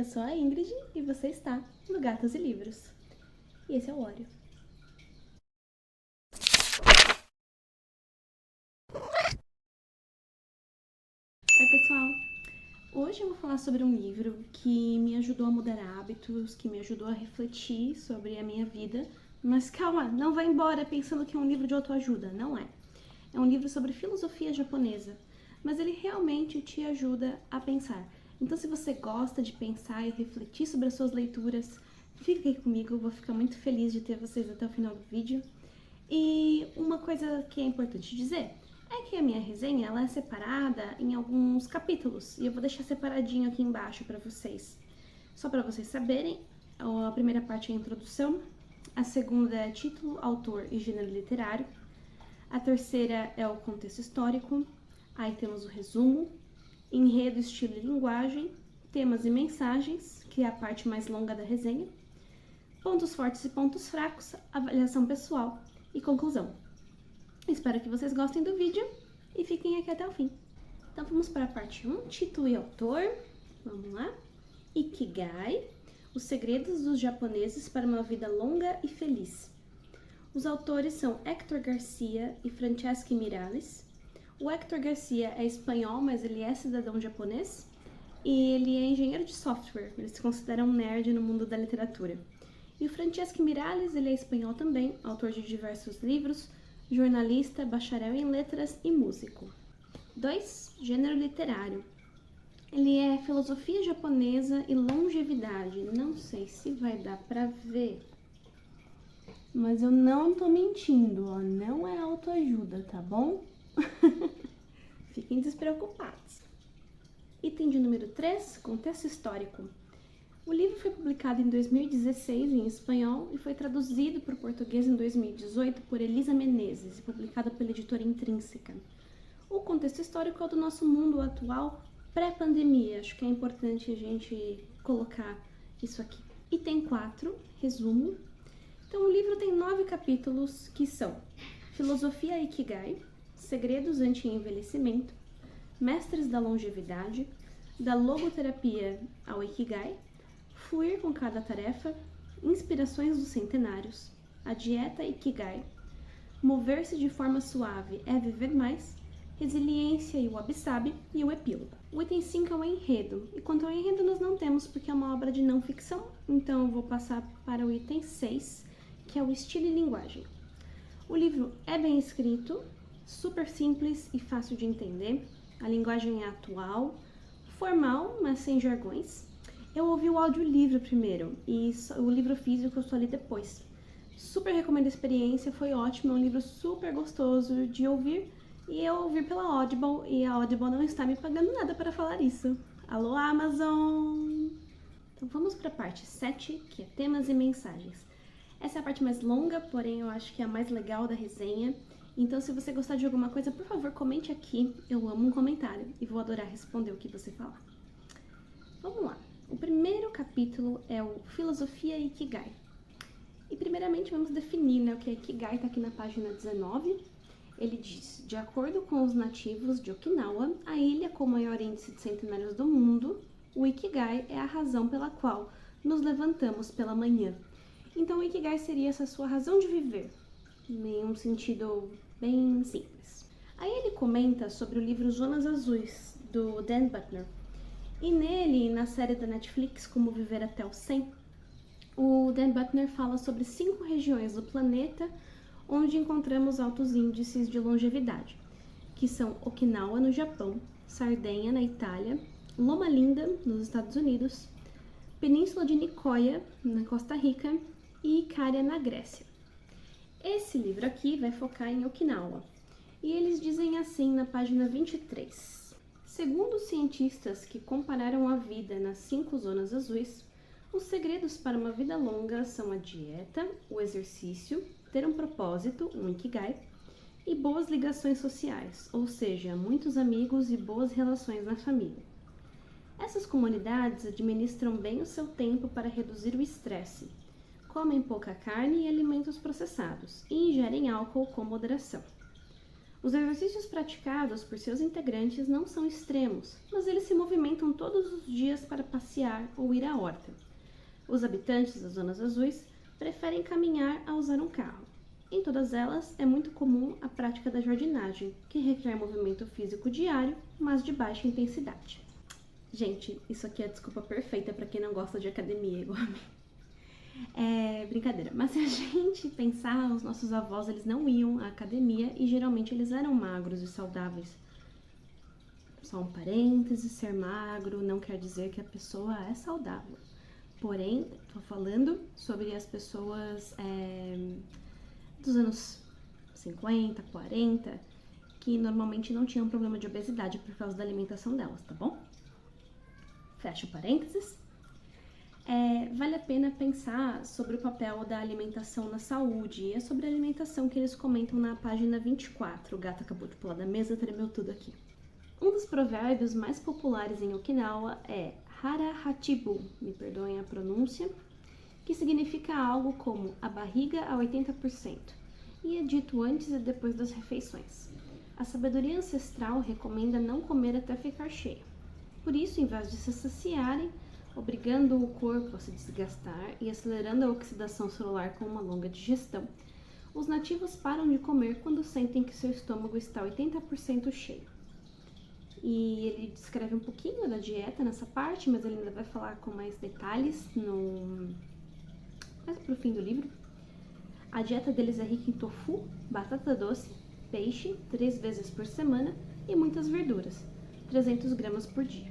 Eu sou a Ingrid e você está no Gatos e Livros. E esse é o Oreo. Oi, pessoal! Hoje eu vou falar sobre um livro que me ajudou a mudar hábitos, que me ajudou a refletir sobre a minha vida. Mas calma, não vai embora pensando que é um livro de autoajuda, não é. É um livro sobre filosofia japonesa, mas ele realmente te ajuda a pensar. Então, se você gosta de pensar e refletir sobre as suas leituras, fica aqui comigo, eu vou ficar muito feliz de ter vocês até o final do vídeo. E uma coisa que é importante dizer é que a minha resenha ela é separada em alguns capítulos, e eu vou deixar separadinho aqui embaixo para vocês. Só para vocês saberem, a primeira parte é a introdução, a segunda é título, autor e gênero literário, a terceira é o contexto histórico, aí temos o resumo, enredo, estilo e linguagem, temas e mensagens, que é a parte mais longa da resenha, pontos fortes e pontos fracos, avaliação pessoal e conclusão. Espero que vocês gostem do vídeo e fiquem aqui até o fim. Então vamos para a parte 1, título e autor, vamos lá. Ikigai, os segredos dos japoneses para uma vida longa e feliz. Os autores são Héctor Garcia e Francesca Miralles. O Héctor Garcia é espanhol, mas ele é cidadão japonês. E ele é engenheiro de software, ele se considera um nerd no mundo da literatura. E o Francesca Miralles, ele é espanhol também, autor de diversos livros, jornalista, bacharel em letras e músico. 2. Gênero literário. Ele é filosofia japonesa e longevidade. Não sei se vai dar pra ver, mas eu não tô mentindo, ó. Não é autoajuda, tá bom? Fiquem despreocupados. Item de número 3, contexto histórico. O livro foi publicado em 2016 em espanhol e foi traduzido para o português em 2018 por Elisa Menezes e publicado pela editora Intrínseca. O contexto histórico é o do nosso mundo atual pré-pandemia. Acho que é importante a gente colocar isso aqui. Item 4, resumo. Então, o livro tem 9 capítulos que são Filosofia Ikigai, Segredos anti-envelhecimento, Mestres da longevidade, da logoterapia ao Ikigai, Fluir com cada tarefa, Inspirações dos centenários, a dieta Ikigai, Mover-se de forma suave é viver mais, Resiliência e o Wabi-sabi e o epílogo. O item 5 é o enredo, e quanto ao enredo nós não temos porque é uma obra de não ficção, então eu vou passar para o item 6, que é o estilo e linguagem. O livro é bem escrito, super simples e fácil de entender, a linguagem é atual, formal, mas sem jargões. Eu ouvi o audiolivro primeiro e o livro físico eu só li depois. Super recomendo a experiência, foi ótimo, é um livro super gostoso de ouvir e eu ouvi pela Audible e a Audible não está me pagando nada para falar isso. Alô, Amazon! Então vamos para a parte 7, que é temas e mensagens. Essa é a parte mais longa, porém eu acho que é a mais legal da resenha. Então se você gostar de alguma coisa, por favor, comente aqui. Eu amo um comentário e vou adorar responder o que você falar. Vamos lá. O primeiro capítulo é o Filosofia Ikigai. E primeiramente vamos definir o que é Ikigai, está aqui na página 19. Ele diz, de acordo com os nativos de Okinawa, a ilha com o maior índice de centenários do mundo, o Ikigai é a razão pela qual nos levantamos pela manhã. Então o Ikigai seria essa sua razão de viver, em um sentido bem simples. Aí ele comenta sobre o livro Zonas Azuis, do Dan Buettner. E nele, na série da Netflix, Como Viver até os 100, o Dan Buettner fala sobre 5 regiões do planeta onde encontramos altos índices de longevidade, que são Okinawa, no Japão, Sardenha, na Itália, Loma Linda, nos Estados Unidos, Península de Nicoya, na Costa Rica, e Icária, na Grécia. Esse livro aqui vai focar em Okinawa, e eles dizem assim na página 23. Segundo os cientistas que compararam a vida nas 5 zonas azuis, os segredos para uma vida longa são a dieta, o exercício, ter um propósito, um Ikigai, e boas ligações sociais, ou seja, muitos amigos e boas relações na família. Essas comunidades administram bem o seu tempo para reduzir o estresse, comem pouca carne e alimentos processados e ingerem álcool com moderação. Os exercícios praticados por seus integrantes não são extremos, mas eles se movimentam todos os dias para passear ou ir à horta. Os habitantes das zonas azuis preferem caminhar a usar um carro. Em todas elas, é muito comum a prática da jardinagem, que requer movimento físico diário, mas de baixa intensidade. Gente, isso aqui é a desculpa perfeita para quem não gosta de academia igual a mim. É brincadeira, mas se a gente pensar, os nossos avós, eles não iam à academia e geralmente eles eram magros e saudáveis. Só um parêntese, ser magro não quer dizer que a pessoa é saudável. Porém, tô falando sobre as pessoas dos anos 50, 40, que normalmente não tinham problema de obesidade por causa da alimentação delas, tá bom? Fecha o parênteses. Vale a pena pensar sobre o papel da alimentação na saúde, e é sobre a alimentação que eles comentam na página 24. O gato acabou de pular da mesa, tremeu tudo aqui. Um dos provérbios mais populares em Okinawa é Hara Hachibu, me perdoem a pronúncia, que significa algo como a barriga a 80%, e é dito antes e depois das refeições. A sabedoria ancestral recomenda não comer até ficar cheio. Por isso, em vez de se saciarem, obrigando o corpo a se desgastar e acelerando a oxidação celular com uma longa digestão, os nativos param de comer quando sentem que seu estômago está 80% cheio. E ele descreve um pouquinho da dieta nessa parte, mas ele ainda vai falar com mais detalhes mais pro fim do livro. A dieta deles é rica em tofu, batata doce, peixe, 3 vezes por semana e muitas verduras, 300 gramas por dia.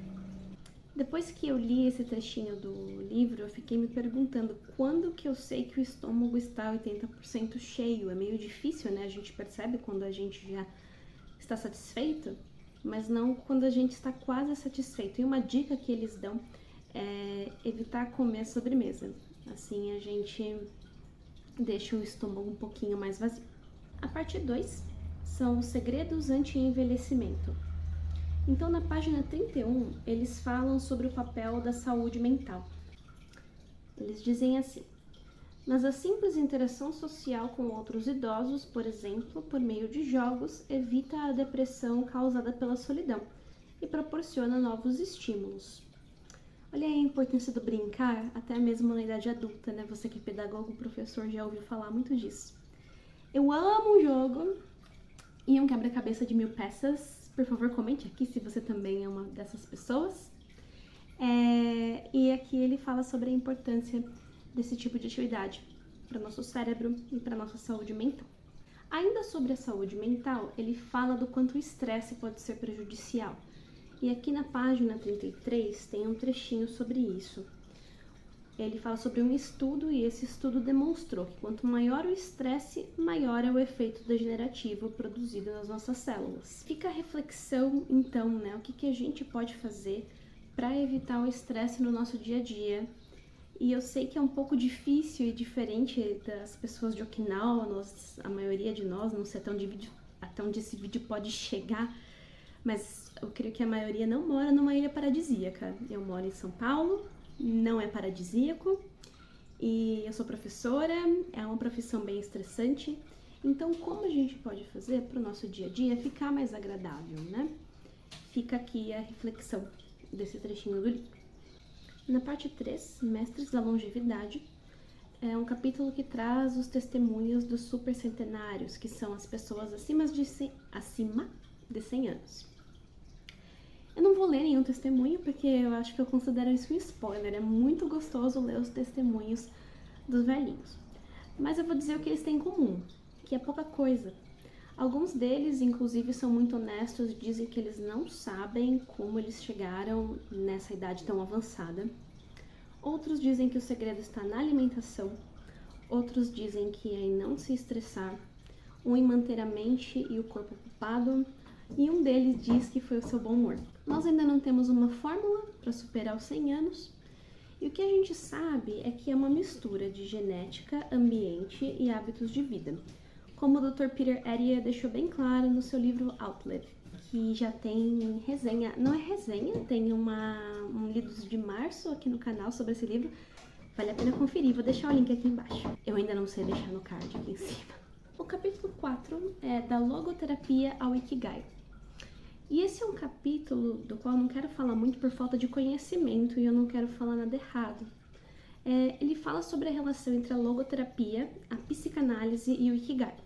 Depois que eu li esse trechinho do livro, eu fiquei me perguntando quando que eu sei que o estômago está 80% cheio. É meio difícil, né? A gente percebe quando a gente já está satisfeito, mas não quando a gente está quase satisfeito. E uma dica que eles dão é evitar comer sobremesa. Assim a gente deixa o estômago um pouquinho mais vazio. A parte 2 são os segredos anti-envelhecimento. Então, na página 31, eles falam sobre o papel da saúde mental. Eles dizem assim: mas a simples interação social com outros idosos, por exemplo, por meio de jogos, evita a depressão causada pela solidão e proporciona novos estímulos. Olha aí a importância do brincar, até mesmo na idade adulta, né? Você que é pedagogo, professor, já ouviu falar muito disso. Eu amo um jogo e um quebra-cabeça de 1000 peças. Por favor, comente aqui se você também é uma dessas pessoas. E aqui ele fala sobre a importância desse tipo de atividade para o nosso cérebro e para a nossa saúde mental. Ainda sobre a saúde mental, ele fala do quanto o estresse pode ser prejudicial. E aqui na página 33 tem um trechinho sobre isso. Ele fala sobre um estudo e esse estudo demonstrou que quanto maior o estresse, maior é o efeito degenerativo produzido nas nossas células. Fica a reflexão, então, né? O que a gente pode fazer para evitar o estresse no nosso dia a dia. E eu sei que é um pouco difícil e diferente das pessoas de Okinawa, a maioria de nós, não sei até onde esse vídeo pode chegar, mas eu creio que a maioria não mora numa ilha paradisíaca. Eu moro em São Paulo, não é paradisíaco, e eu sou professora, é uma profissão bem estressante. Então, como a gente pode fazer para o nosso dia a dia ficar mais agradável, né? Fica aqui a reflexão desse trechinho do livro. Na parte 3, Mestres da Longevidade, é um capítulo que traz os testemunhos dos supercentenários, que são as pessoas acima de 100 anos. Eu não vou ler nenhum testemunho, porque eu acho que eu considero isso um spoiler. É muito gostoso ler os testemunhos dos velhinhos. Mas eu vou dizer o que eles têm em comum, que é pouca coisa. Alguns deles, inclusive, são muito honestos e dizem que eles não sabem como eles chegaram nessa idade tão avançada. Outros dizem que o segredo está na alimentação. Outros dizem que é em não se estressar, um em manter a mente e o corpo ocupado, e um deles diz que foi o seu bom humor. Nós ainda não temos uma fórmula para superar os 100 anos, e o que a gente sabe é que é uma mistura de genética, ambiente e hábitos de vida, como o Dr. Peter Attia deixou bem claro no seu livro Outlive, que já tem resenha, não é resenha, tem um Lidos de Março aqui no canal sobre esse livro, vale a pena conferir, vou deixar o link aqui embaixo. Eu ainda não sei deixar no card aqui em cima. O capítulo 4 é da logoterapia ao Ikigai. E esse é um capítulo do qual eu não quero falar muito por falta de conhecimento e eu não quero falar nada errado. Ele fala sobre a relação entre a logoterapia, a psicanálise e o Ikigai.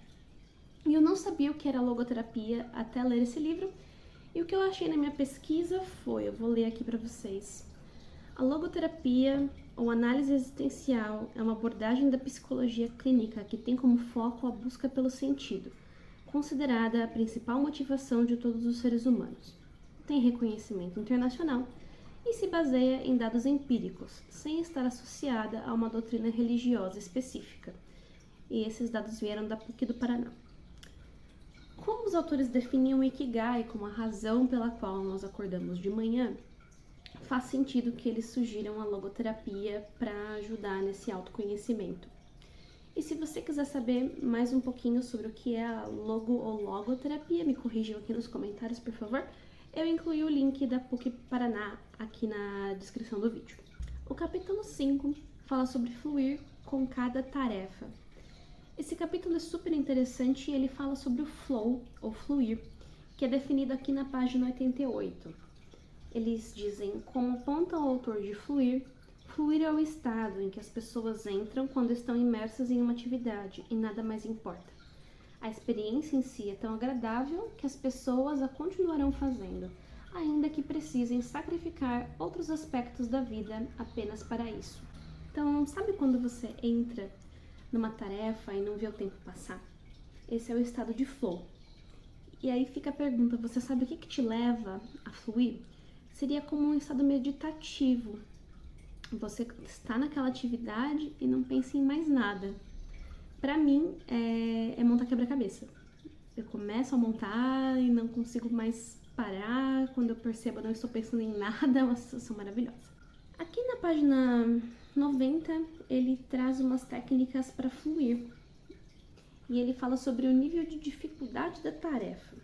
E eu não sabia o que era logoterapia até ler esse livro, e o que eu achei na minha pesquisa foi, eu vou ler aqui para vocês. A logoterapia, ou análise existencial, é uma abordagem da psicologia clínica que tem como foco a busca pelo sentido, considerada a principal motivação de todos os seres humanos. Tem reconhecimento internacional e se baseia em dados empíricos, sem estar associada a uma doutrina religiosa específica. E esses dados vieram da PUC do Paraná. Como os autores definiam o Ikigai como a razão pela qual nós acordamos de manhã, faz sentido que eles sugiram a logoterapia para ajudar nesse autoconhecimento. E se você quiser saber mais um pouquinho sobre o que é a logo ou logoterapia, me corrijam aqui nos comentários, por favor. Eu incluí o link da PUC Paraná aqui na descrição do vídeo. O capítulo 5 fala sobre fluir com cada tarefa. Esse capítulo é super interessante e ele fala sobre o flow, ou fluir, que é definido aqui na página 88. Eles dizem, como aponta o autor de fluir, fluir é o estado em que as pessoas entram quando estão imersas em uma atividade e nada mais importa. A experiência em si é tão agradável que as pessoas a continuarão fazendo, ainda que precisem sacrificar outros aspectos da vida apenas para isso. Então, sabe quando você entra numa tarefa e não vê o tempo passar? Esse é o estado de flow. E aí fica a pergunta, você sabe o que te leva a fluir? Seria como um estado meditativo. Você está naquela atividade e não pensa em mais nada. Pra mim, é montar quebra-cabeça. Eu começo a montar e não consigo mais parar. Quando eu percebo, eu não estou pensando em nada. É uma sensação maravilhosa. Aqui na página 90, ele traz umas técnicas para fluir. E ele fala sobre o nível de dificuldade da tarefa.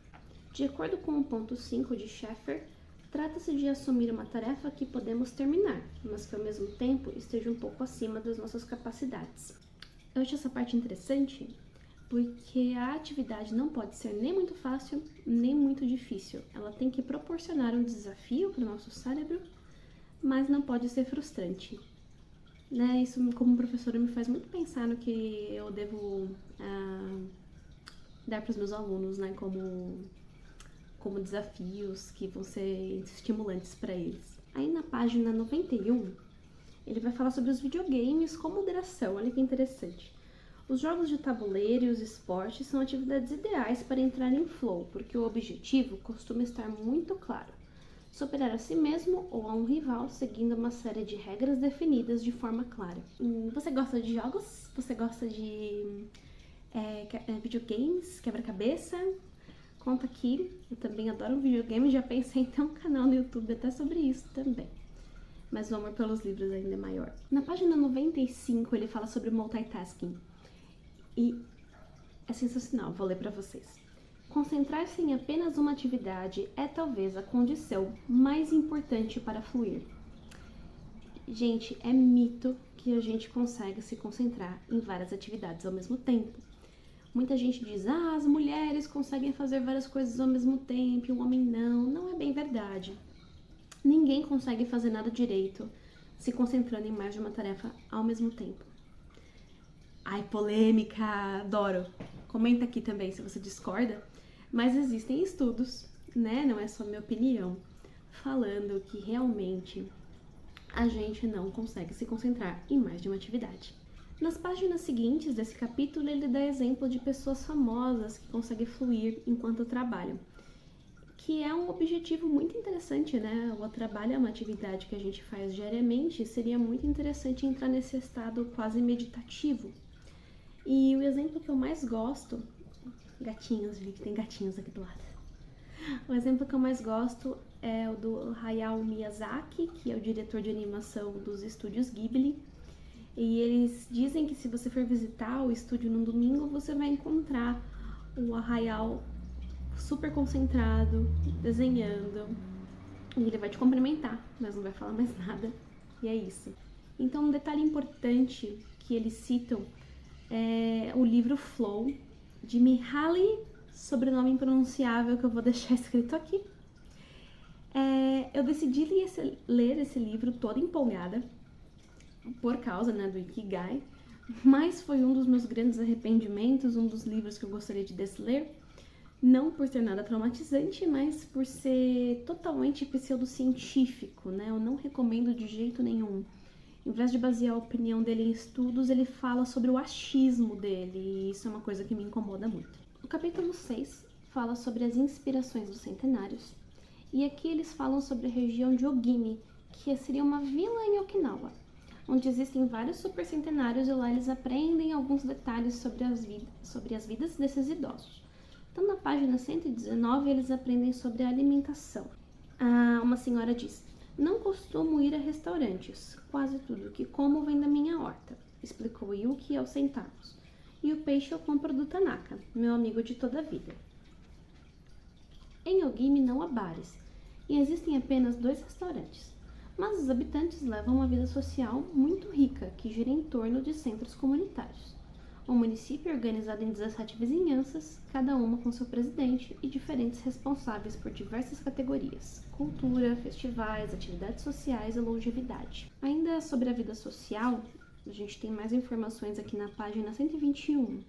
De acordo com o ponto 5 de Schaeffer, trata-se de assumir uma tarefa que podemos terminar, mas que ao mesmo tempo esteja um pouco acima das nossas capacidades. Eu acho essa parte interessante porque a atividade não pode ser nem muito fácil, nem muito difícil. Ela tem que proporcionar um desafio para o nosso cérebro, mas não pode ser frustrante. Né? Isso, como professora, me faz muito pensar no que eu devo dar para os meus alunos, né? Como desafios que vão ser estimulantes para eles. Aí na página 91, ele vai falar sobre os videogames com moderação. Olha que interessante. Os jogos de tabuleiro e os esportes são atividades ideais para entrar em flow, porque o objetivo costuma estar muito claro: superar a si mesmo ou a um rival seguindo uma série de regras definidas de forma clara. Você gosta de jogos? Você gosta de videogames, quebra-cabeça? Conta aqui, eu também adoro videogame, já pensei em ter um canal no YouTube até sobre isso também. Mas o amor pelos livros ainda é maior. Na página 95 ele fala sobre multitasking. E é sensacional, vou ler pra vocês. Concentrar-se em apenas uma atividade é talvez a condição mais importante para fluir. Gente, é mito que a gente consegue se concentrar em várias atividades ao mesmo tempo. Muita gente diz, as mulheres conseguem fazer várias coisas ao mesmo tempo, e o homem não. Não é bem verdade. Ninguém consegue fazer nada direito se concentrando em mais de uma tarefa ao mesmo tempo. Ai, polêmica, adoro. Comenta aqui também se você discorda. Mas existem estudos, né? Não é só minha opinião, falando que realmente a gente não consegue se concentrar em mais de uma atividade. Nas páginas seguintes desse capítulo, ele dá exemplo de pessoas famosas que conseguem fluir enquanto trabalham, que é um objetivo muito interessante, né? O trabalho é uma atividade que a gente faz diariamente, seria muito interessante entrar nesse estado quase meditativo. E o exemplo que eu mais gosto, gatinhos, vi que tem gatinhos aqui do lado. O exemplo que eu mais gosto é o do Hayao Miyazaki, que é o diretor de animação dos estúdios Ghibli. E eles dizem que se você for visitar o estúdio num domingo, você vai encontrar o Hayao super concentrado, desenhando. E ele vai te cumprimentar, mas não vai falar mais nada. E é isso. Então, um detalhe importante que eles citam é o livro Flow, de Mihaly, sobrenome impronunciável que eu vou deixar escrito aqui. Eu decidi ler esse livro toda empolgada, por causa, né, do Ikigai, mas foi um dos meus grandes arrependimentos, um dos livros que eu gostaria de desler, não por ser nada traumatizante, mas por ser totalmente pseudocientífico, né? Eu não recomendo de jeito nenhum. Em vez de basear a opinião dele em estudos, ele fala sobre o achismo dele, e isso é uma coisa que me incomoda muito. O capítulo 6 fala sobre as inspirações dos centenários, e aqui eles falam sobre a região de Ogimi, que seria uma vila em Okinawa, onde existem vários supercentenários e lá eles aprendem alguns detalhes sobre as vidas desses idosos. Então, na página 119, eles aprendem sobre a alimentação. Uma senhora diz: "Não costumo ir a restaurantes. Quase tudo que como vem da minha horta", explicou Yuki ao sentarmos. "E o peixe eu compro do Tanaka, meu amigo de toda a vida." Em Ogimi não há bares, e existem apenas 2 restaurantes. Mas os habitantes levam uma vida social muito rica, que gira em torno de centros comunitários. O município é organizado em 17 vizinhanças, cada uma com seu presidente e diferentes responsáveis por diversas categorias: cultura, festivais, atividades sociais e longevidade. Ainda sobre a vida social, a gente tem mais informações aqui na página 121.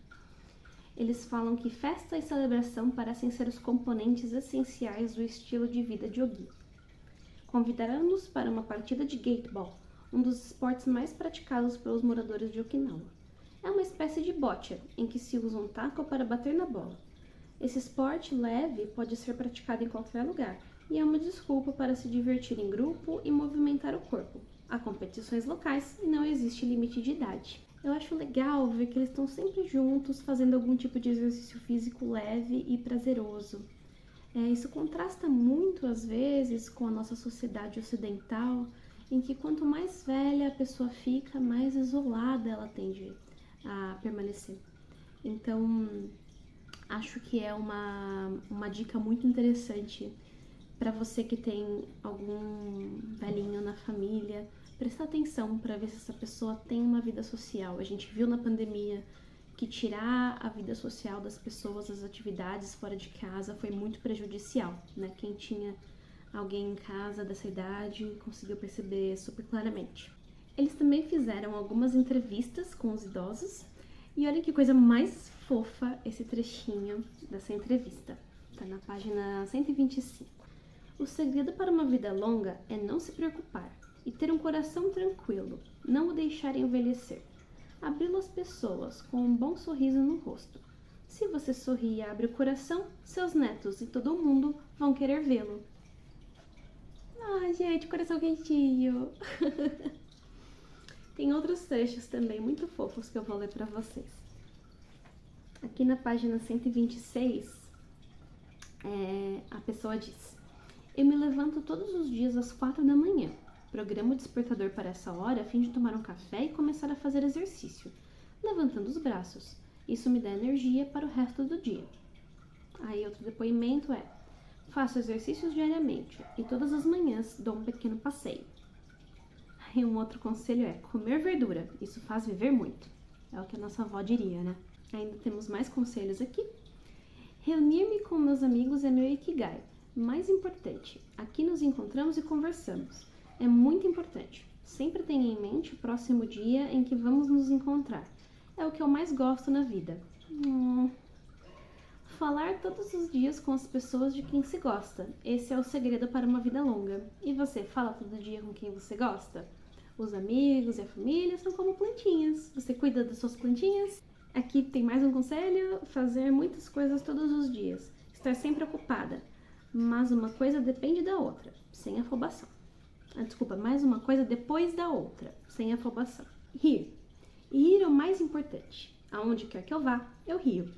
Eles falam que festa e celebração parecem ser os componentes essenciais do estilo de vida de Ogimi. Convidaram-nos para uma partida de gateball, um dos esportes mais praticados pelos moradores de Okinawa. É uma espécie de boccia, em que se usa um taco para bater na bola. Esse esporte leve pode ser praticado em qualquer lugar, e é uma desculpa para se divertir em grupo e movimentar o corpo. Há competições locais e não existe limite de idade. Eu acho legal ver que eles estão sempre juntos, fazendo algum tipo de exercício físico leve e prazeroso. Isso contrasta muito, às vezes, com a nossa sociedade ocidental, em que quanto mais velha a pessoa fica, mais isolada ela tende a permanecer. Então, acho que é uma dica muito interessante para você que tem algum velhinho na família. Prestar atenção para ver se essa pessoa tem uma vida social. A gente viu na pandemia que tirar a vida social das pessoas, as atividades fora de casa, foi muito prejudicial, né? Quem tinha alguém em casa dessa idade conseguiu perceber super claramente. Eles também fizeram algumas entrevistas com os idosos, e olha que coisa mais fofa esse trechinho dessa entrevista. Tá na página 125. "O segredo para uma vida longa é não se preocupar e ter um coração tranquilo, não o deixar envelhecer. Abri-lo às pessoas com um bom sorriso no rosto. Se você sorri e abre o coração, seus netos e todo mundo vão querer vê-lo." Ai, gente, coração quentinho. Tem outros trechos também muito fofos que eu vou ler para vocês. Aqui na página 126, a pessoa diz: "Eu me levanto todos os dias às 4 da manhã. Programo o despertador para essa hora a fim de tomar um café e começar a fazer exercício, levantando os braços. Isso me dá energia para o resto do dia." Aí outro depoimento é: "Faço exercícios diariamente e todas as manhãs dou um pequeno passeio." E um outro conselho é: "Comer verdura, isso faz viver muito." É o que a nossa avó diria, né? Ainda temos mais conselhos aqui. "Reunir-me com meus amigos é meu Ikigai. Mais importante, aqui nos encontramos e conversamos. É muito importante. Sempre tenha em mente o próximo dia em que vamos nos encontrar. É o que eu mais gosto na vida." Falar todos os dias com as pessoas de quem se gosta. Esse é o segredo para uma vida longa. E você, fala todo dia com quem você gosta? Os amigos e a família são como plantinhas. Você cuida das suas plantinhas? Aqui tem mais um conselho: fazer muitas coisas todos os dias. Estar sempre ocupada. Mas uma coisa depende da outra, sem afobação. Mais uma coisa depois da outra, sem afobação. Rir. E rir é o mais importante. Aonde quer que eu vá, eu rio.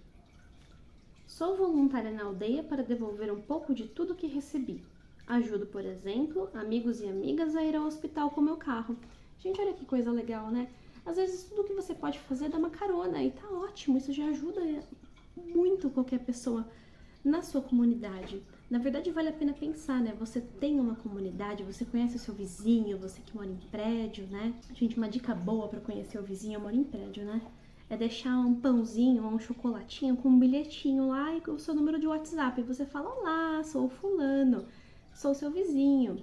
Sou voluntária na aldeia para devolver um pouco de tudo que recebi. Ajudo, por exemplo, amigos e amigas a ir ao hospital com meu carro. Gente, olha que coisa legal, né? Às vezes tudo que você pode fazer é dar uma carona e tá ótimo. Isso já ajuda muito qualquer pessoa na sua comunidade. Na verdade, vale a pena pensar, né? Você tem uma comunidade, você conhece o seu vizinho, você que mora em prédio, né? Gente, uma dica boa para conhecer o vizinho: eu moro em prédio, né? é deixar um pãozinho ou um chocolatinho com um bilhetinho lá e com o seu número de WhatsApp. E você fala, olá, sou o fulano, sou seu vizinho.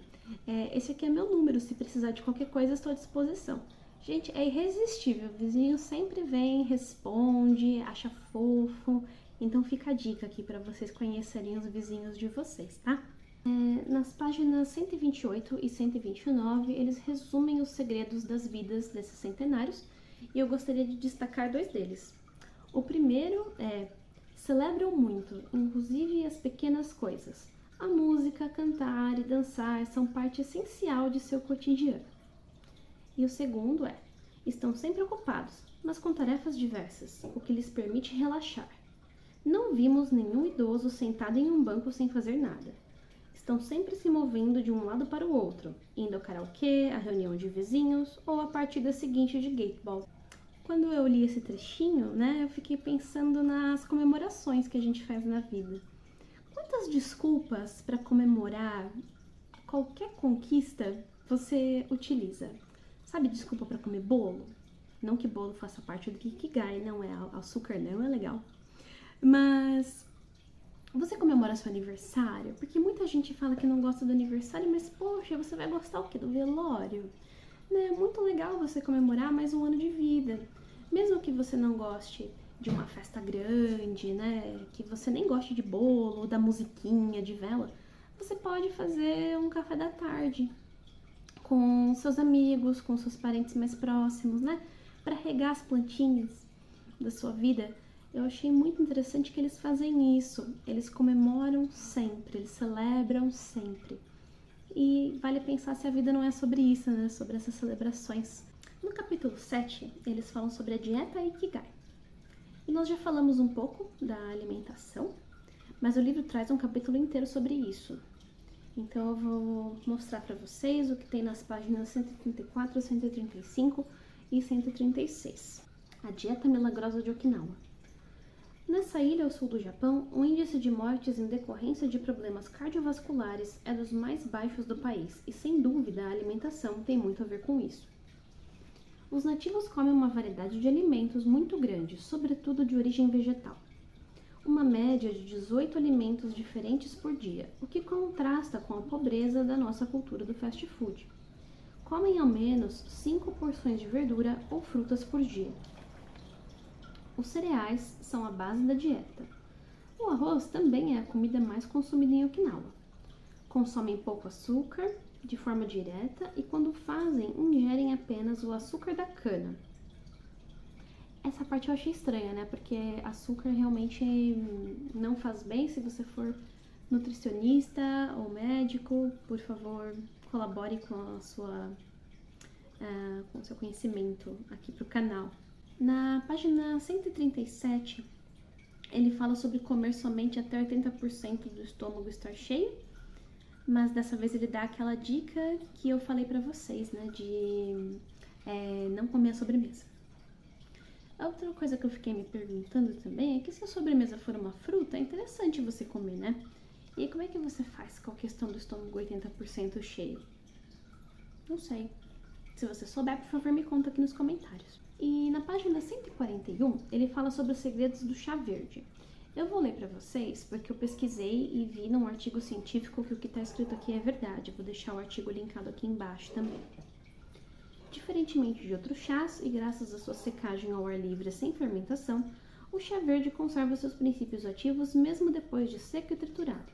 Esse aqui é meu número, se precisar de qualquer coisa, estou à disposição. Gente, é irresistível, o vizinho sempre vem, responde, acha fofo. Então fica a dica aqui para vocês conhecerem os vizinhos de vocês, tá? Nas páginas 128 e 129, eles resumem os segredos das vidas desses centenários e eu gostaria de destacar 2 deles. O primeiro é: celebram muito, inclusive as pequenas coisas. A música, cantar e dançar são parte essencial de seu cotidiano. E o segundo é: estão sempre ocupados, mas com tarefas diversas, o que lhes permite relaxar. Não vimos nenhum idoso sentado em um banco sem fazer nada. Estão sempre se movendo de um lado para o outro, indo ao karaokê, à reunião de vizinhos ou à partida seguinte de gateball. Quando eu li esse trechinho, eu fiquei pensando nas comemorações que a gente faz na vida. Quantas desculpas para comemorar qualquer conquista você utiliza? Sabe, desculpa para comer bolo? Não que bolo faça parte do Ikigai, não é açúcar, não é legal. Mas você comemora seu aniversário? Porque muita gente fala que não gosta do aniversário, mas poxa, você vai gostar o quê? Do velório? É muito legal você comemorar mais um ano de vida. Mesmo que você não goste de uma festa grande, que você nem goste de bolo, da musiquinha, de vela, você pode fazer um café da tarde com seus amigos, com seus parentes mais próximos, para regar as plantinhas da sua vida. Eu achei muito interessante que eles fazem isso. Eles comemoram sempre, eles celebram sempre. E vale pensar se a vida não é sobre isso, sobre essas celebrações. No capítulo 7, eles falam sobre a dieta Ikigai. E nós já falamos um pouco da alimentação, mas o livro traz um capítulo inteiro sobre isso. Então eu vou mostrar para vocês o que tem nas páginas 134, 135 e 136. A dieta milagrosa de Okinawa. Nessa ilha ao sul do Japão, o índice de mortes em decorrência de problemas cardiovasculares é dos mais baixos do país e, sem dúvida, a alimentação tem muito a ver com isso. Os nativos comem uma variedade de alimentos muito grande, sobretudo de origem vegetal. Uma média de 18 alimentos diferentes por dia, o que contrasta com a pobreza da nossa cultura do fast food. Comem ao menos 5 porções de verdura ou frutas por dia. Os cereais são a base da dieta. O arroz também é a comida mais consumida em Okinawa. Consomem pouco açúcar, de forma direta, e quando fazem, ingerem apenas o açúcar da cana. Essa parte eu achei estranha, porque açúcar realmente não faz bem. Se você for nutricionista ou médico, por favor, colabore com com o seu conhecimento aqui para o canal. Na página 137, ele fala sobre comer somente até 80% do estômago estar cheio, mas dessa vez ele dá aquela dica que eu falei pra vocês, de não comer a sobremesa. A outra coisa que eu fiquei me perguntando também é que se a sobremesa for uma fruta, é interessante você comer, E aí, como é que você faz com a questão do estômago 80% cheio? Não sei. Se você souber, por favor, me conta aqui nos comentários. E na página 141, ele fala sobre os segredos do chá verde. Eu vou ler para vocês porque eu pesquisei e vi num artigo científico que o que está escrito aqui é verdade. Vou deixar o artigo linkado aqui embaixo também. Diferentemente de outros chás, e graças à sua secagem ao ar livre sem fermentação, o chá verde conserva seus princípios ativos mesmo depois de seco e triturado.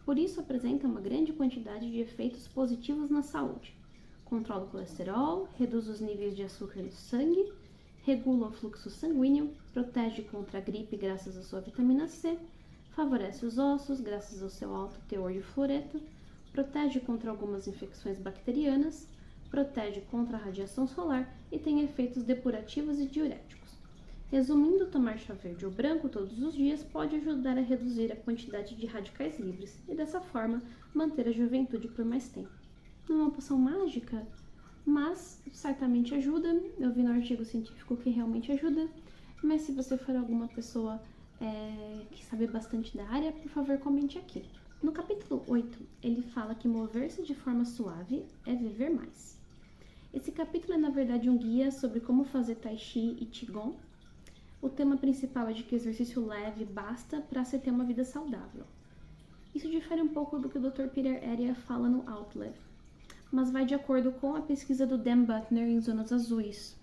Por isso apresenta uma grande quantidade de efeitos positivos na saúde. Controla o colesterol, reduz os níveis de açúcar no sangue, regula o fluxo sanguíneo, protege contra a gripe graças à sua vitamina C, favorece os ossos graças ao seu alto teor de fluoreto, protege contra algumas infecções bacterianas, protege contra a radiação solar e tem efeitos depurativos e diuréticos. Resumindo, tomar chá verde ou branco todos os dias pode ajudar a reduzir a quantidade de radicais livres e, dessa forma, manter a juventude por mais tempo. Não é uma poção mágica, mas certamente ajuda. Eu vi no artigo científico que realmente ajuda, mas se você for alguma pessoa que sabe bastante da área, por favor, comente aqui. No capítulo 8, ele fala que mover-se de forma suave é viver mais. Esse capítulo é, na verdade, um guia sobre como fazer tai chi e qigong, O tema principal é de que o exercício leve basta para se ter uma vida saudável. Isso difere um pouco do que o Dr. Peter Attia fala no Outlive, mas vai de acordo com a pesquisa do Dan Buettner em zonas azuis.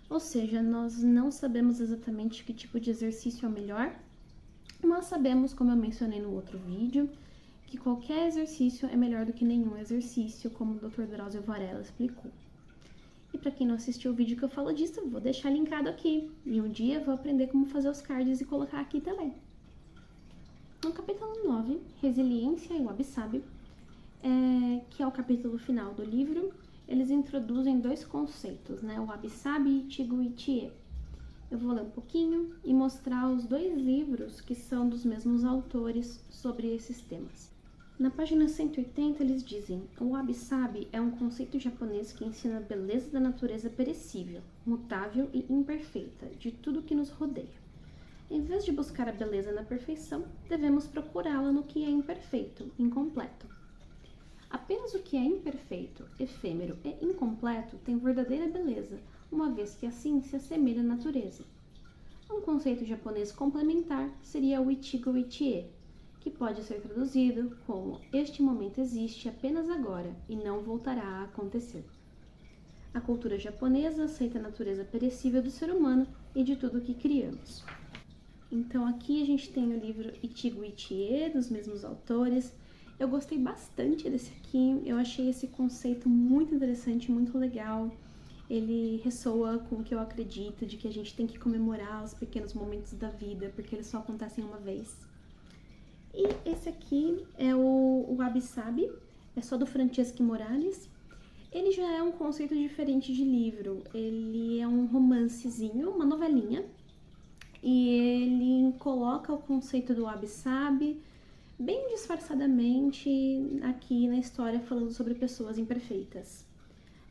Ou seja, nós não sabemos exatamente que tipo de exercício é o melhor, mas sabemos, como eu mencionei no outro vídeo, que qualquer exercício é melhor do que nenhum exercício, como o Dr. Drauzio Varela explicou. E para quem não assistiu o vídeo que eu falo disso, eu vou deixar linkado aqui. E um dia eu vou aprender como fazer os cards e colocar aqui também. No capítulo 9, Resiliência e Wabi-Sabi, que é o capítulo final do livro, eles introduzem dois conceitos, né? O Wabi-Sabi e Ichigo-Ichie. Eu vou ler um pouquinho e mostrar os dois livros que são dos mesmos autores sobre esses temas. Na página 180 eles dizem: o Wabi-Sabi é um conceito japonês que ensina a beleza da natureza perecível, mutável e imperfeita de tudo que nos rodeia. Em vez de buscar a beleza na perfeição, devemos procurá-la no que é imperfeito, incompleto. Apenas o que é imperfeito, efêmero e incompleto tem verdadeira beleza, uma vez que assim se assemelha à natureza. Um conceito japonês complementar seria o Ichigo-Ichie, que pode ser traduzido como este momento existe apenas agora e não voltará a acontecer. A cultura japonesa aceita a natureza perecível do ser humano e de tudo o que criamos. Então aqui a gente tem o livro Ichigo-Ichie, dos mesmos autores. Eu gostei bastante desse aqui, eu achei esse conceito muito interessante, muito legal. Ele ressoa com o que eu acredito, de que a gente tem que comemorar os pequenos momentos da vida, porque eles só acontecem uma vez. E esse aqui é o Wabi-Sabi, é só do Franceschi Morales. Ele já é um conceito diferente de livro, ele é um romancezinho, uma novelinha, e ele coloca o conceito do Wabi-Sabi bem disfarçadamente aqui na história, falando sobre pessoas imperfeitas.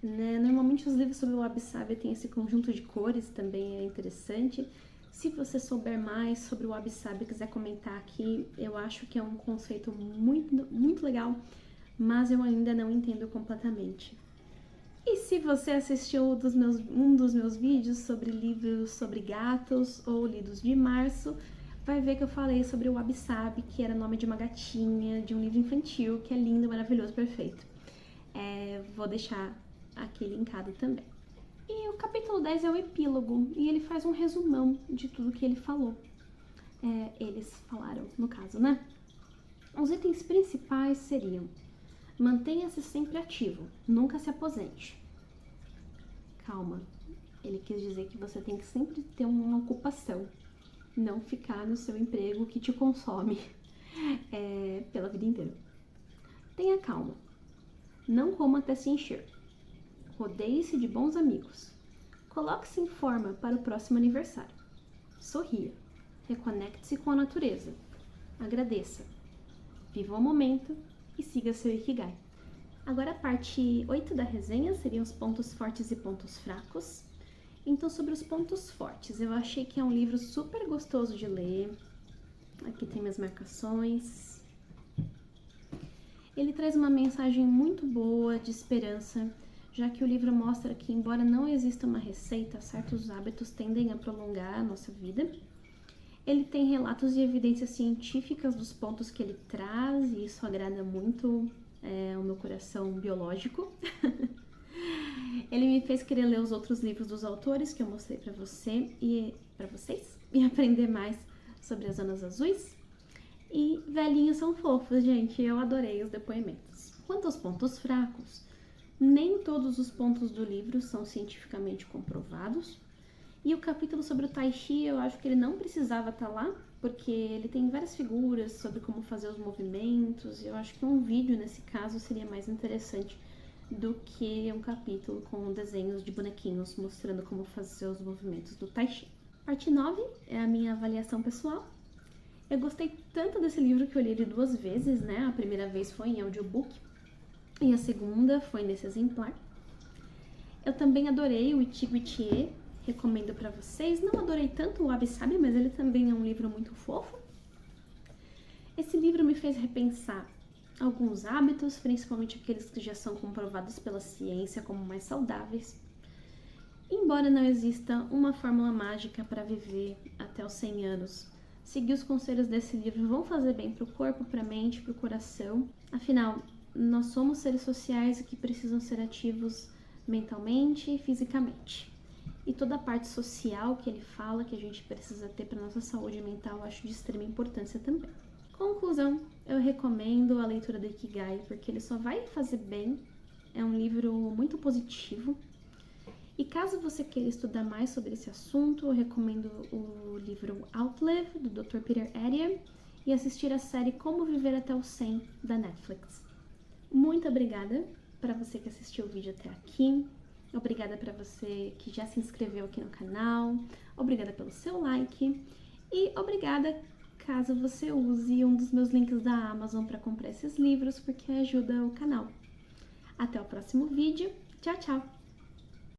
Né? Normalmente os livros sobre o Wabi-Sabi têm esse conjunto de cores, também é interessante. Se você souber mais sobre o Wabi-Sabi e quiser comentar aqui, eu acho que é um conceito muito legal, mas eu ainda não entendo completamente. E se você assistiu um dos meus vídeos sobre livros sobre gatos ou lidos de março, vai ver que eu falei sobre o Wabi-Sabi, que era nome de uma gatinha, de um livro infantil, que é lindo, maravilhoso, perfeito. Vou deixar aqui linkado também. E o capítulo 10 é o epílogo, e ele faz um resumão de tudo que ele falou. Eles falaram, no caso, né? Os itens principais seriam: mantenha-se sempre ativo, nunca se aposente. Calma, ele quis dizer que você tem que sempre ter uma ocupação, não ficar no seu emprego que te consome pela vida inteira. Tenha calma, não coma até se encher. Rodeie-se de bons amigos. Coloque-se em forma para o próximo aniversário. Sorria. Reconecte-se com a natureza. Agradeça. Viva o momento e siga seu Ikigai. Agora a parte 8 da resenha seriam os pontos fortes e pontos fracos. Então, sobre os pontos fortes, eu achei que é um livro super gostoso de ler. Aqui tem minhas marcações. Ele traz uma mensagem muito boa de esperança, já que o livro mostra que, embora não exista uma receita, certos hábitos tendem a prolongar a nossa vida. Ele tem relatos e evidências científicas dos pontos que ele traz, e isso agrada muito o meu coração biológico. Ele me fez querer ler os outros livros dos autores que eu mostrei para vocês e aprender mais sobre as zonas azuis. E velhinhos são fofos, gente, eu adorei os depoimentos. Quanto aos pontos fracos, nem todos os pontos do livro são cientificamente comprovados. E o capítulo sobre o Tai Chi, eu acho que ele não precisava estar lá, porque ele tem várias figuras sobre como fazer os movimentos. Eu acho que um vídeo, nesse caso, seria mais interessante do que um capítulo com desenhos de bonequinhos mostrando como fazer os movimentos do Tai Chi. Parte 9 é a minha avaliação pessoal. Eu gostei tanto desse livro que eu li ele 2 vezes, né? A primeira vez foi em audiobook e a segunda foi nesse exemplar. Eu também adorei o Ichigo-Ichie, recomendo para vocês. Não adorei tanto o Wabi-Sabi, mas ele também é um livro muito fofo. Esse livro me fez repensar alguns hábitos, principalmente aqueles que já são comprovados pela ciência como mais saudáveis. Embora não exista uma fórmula mágica para viver até os 100 anos, seguir os conselhos desse livro vão fazer bem para o corpo, para a mente, para o coração. Afinal, nós somos seres sociais que precisam ser ativos mentalmente e fisicamente. E toda a parte social que ele fala que a gente precisa ter para nossa saúde mental, eu acho de extrema importância também. Conclusão, eu recomendo a leitura do Ikigai, porque ele só vai fazer bem. É um livro muito positivo. E caso você queira estudar mais sobre esse assunto, eu recomendo o livro Outlive, do Dr. Peter Attia, e assistir a série Como Viver até os 100, da Netflix. Muito obrigada para você que assistiu o vídeo até aqui. Obrigada para você que já se inscreveu aqui no canal. Obrigada pelo seu like. E obrigada caso você use um dos meus links da Amazon para comprar esses livros, porque ajuda o canal. Até o próximo vídeo. Tchau, tchau!